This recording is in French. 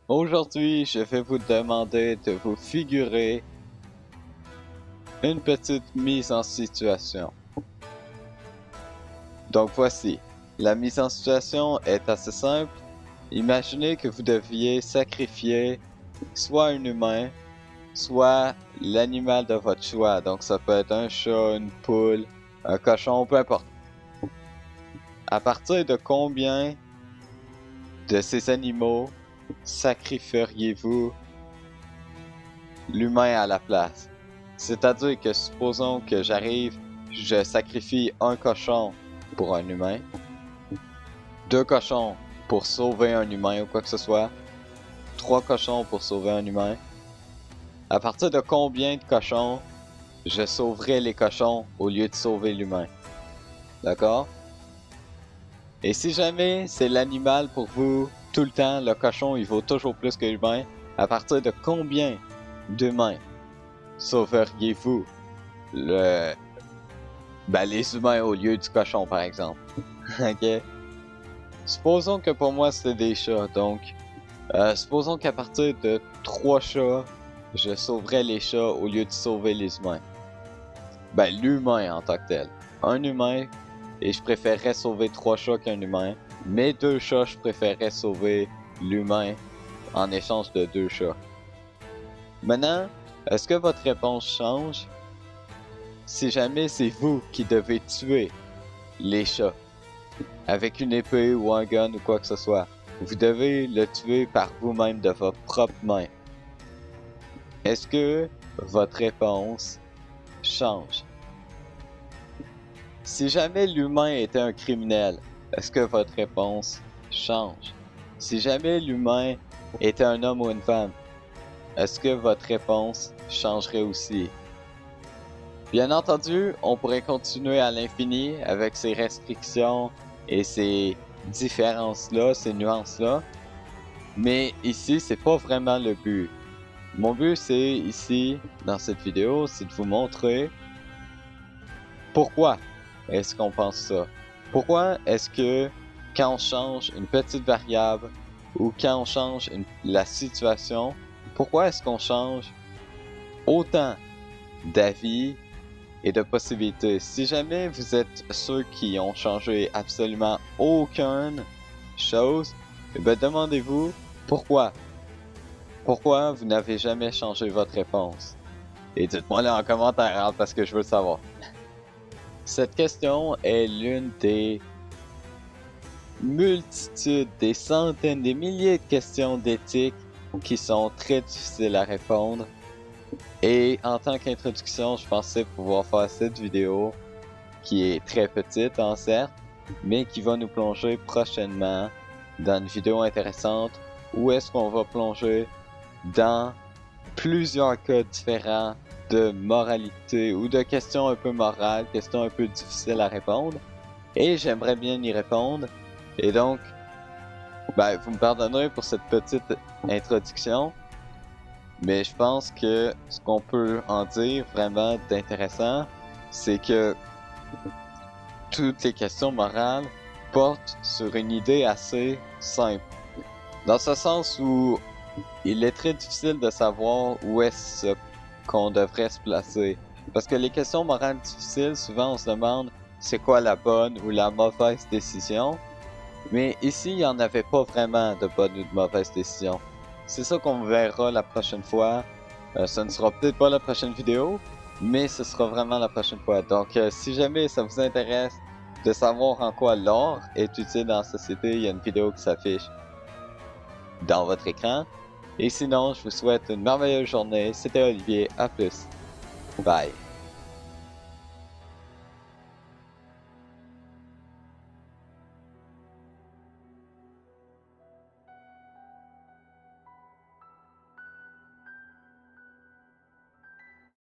Aujourd'hui, je vais vous demander de vous figurer une petite mise en situation. Donc voici, la mise en situation est assez simple. Imaginez que vous deviez sacrifier soit un humain, soit l'animal de votre choix. Donc ça peut être un chat, une poule, un cochon, peu importe. À partir de combien de ces animaux sacrifieriez-vous l'humain à la place? C'est-à-dire que supposons que j'arrive, je sacrifie un cochon pour un humain, 2 cochons pour sauver un humain ou quoi que ce soit, 3 cochons pour sauver un humain. À partir de combien de cochons je sauverai les cochons au lieu de sauver l'humain? D'accord? Et si jamais c'est l'animal pour vous, tout le temps, le cochon il vaut toujours plus que l'humain, à partir de combien d'humains sauveriez-vous les humains au lieu du cochon par exemple? Ok? Supposons que pour moi c'est des chats, donc supposons qu'à partir de 3 chats, je sauverais les chats au lieu de sauver les humains. L'humain en tant que tel. Un humain, et je préférerais sauver 3 chats qu'un humain. Mais 2 chats, je préférerais sauver l'humain en échange de 2 chats. Maintenant, est-ce que votre réponse change si jamais c'est vous qui devez tuer les chats avec une épée ou un gun ou quoi que ce soit? Vous devez le tuer par vous-même de votre propre main. Est-ce que votre réponse change? Si jamais l'humain était un criminel, est-ce que votre réponse change? Si jamais l'humain était un homme ou une femme, est-ce que votre réponse changerait aussi? Bien entendu, on pourrait continuer à l'infini avec ces restrictions et ces différences-là, ces nuances-là. Mais ici, c'est pas vraiment le but. Mon but, c'est ici, dans cette vidéo, c'est de vous montrer pourquoi est-ce qu'on pense ça. Pourquoi est-ce que quand on change une petite variable ou quand on change la situation, pourquoi est-ce qu'on change autant d'avis et de possibilités? Si jamais vous êtes ceux qui ont changé absolument aucune chose, demandez-vous pourquoi. Pourquoi vous n'avez jamais changé votre réponse? Et dites-moi là en commentaire parce que je veux le savoir. Cette question est l'une des multitudes, des centaines, des milliers de questions d'éthique qui sont très difficiles à répondre. Et en tant qu'introduction, je pensais pouvoir faire cette vidéo qui est très petite en certes, mais qui va nous plonger prochainement dans une vidéo intéressante où est-ce qu'on va plonger dans plusieurs cas différents de moralité ou de questions un peu morales, questions un peu difficiles à répondre. Et j'aimerais bien y répondre. Et donc, vous me pardonnerez pour cette petite introduction. Mais je pense que ce qu'on peut en dire vraiment d'intéressant, c'est que toutes les questions morales portent sur une idée assez simple. Dans ce sens où il est très difficile de savoir où est-ce qu'on devrait se placer. Parce que les questions morales difficiles, souvent on se demande c'est quoi la bonne ou la mauvaise décision. Mais ici, il n'y en avait pas vraiment de bonne ou de mauvaise décision. C'est ça qu'on verra la prochaine fois. Ce ne sera peut-être pas la prochaine vidéo, mais ce sera vraiment la prochaine fois. Donc, si jamais ça vous intéresse de savoir en quoi l'or est utile dans la société, il y a une vidéo qui s'affiche dans votre écran. Et sinon, je vous souhaite une merveilleuse journée. C'était Olivier. À plus. Bye.